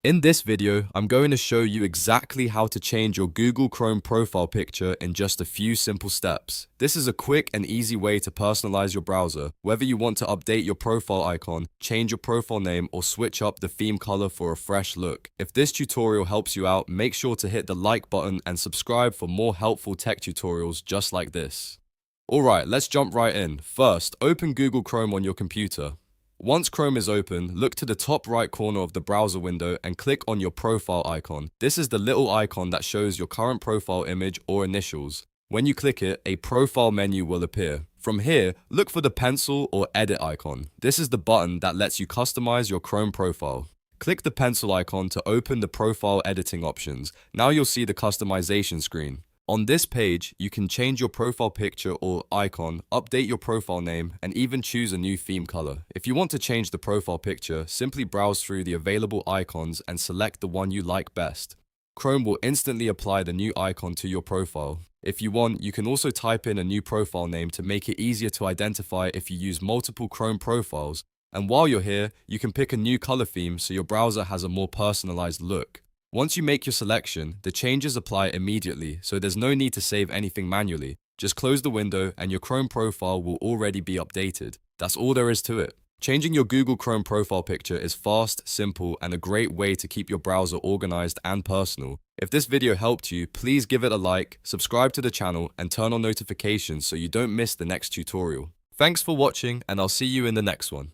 In this video, I'm going to show you exactly how to change your Google Chrome profile picture in just a few simple steps. This is a quick and easy way to personalize your browser, whether you want to update your profile icon, change your profile name, or switch up the theme color for a fresh look. If this tutorial helps you out, make sure to hit the like button and subscribe for more helpful tech tutorials just like this. Alright, let's jump right in. First, open Google Chrome on your computer. Once Chrome is open, look to the top right corner of the browser window and click on your profile icon. This is the little icon that shows your current profile image or initials. When you click it, a profile menu will appear. From here, look for the pencil or edit icon. This is the button that lets you customize your Chrome profile. Click the pencil icon to open the profile editing options. Now you'll see the customization screen. On this page, you can change your profile picture or icon, update your profile name, and even choose a new theme color. If you want to change the profile picture, simply browse through the available icons and select the one you like best. Chrome will instantly apply the new icon to your profile. If you want, you can also type in a new profile name to make it easier to identify if you use multiple Chrome profiles. And while you're here, you can pick a new color theme so your browser has a more personalized look. Once you make your selection, the changes apply immediately, so there's no need to save anything manually. Just close the window and your Chrome profile will already be updated. That's all there is to it. Changing your Google Chrome profile picture is fast, simple, and a great way to keep your browser organized and personal. If this video helped you, please give it a like, subscribe to the channel, and turn on notifications so you don't miss the next tutorial. Thanks for watching, and I'll see you in the next one.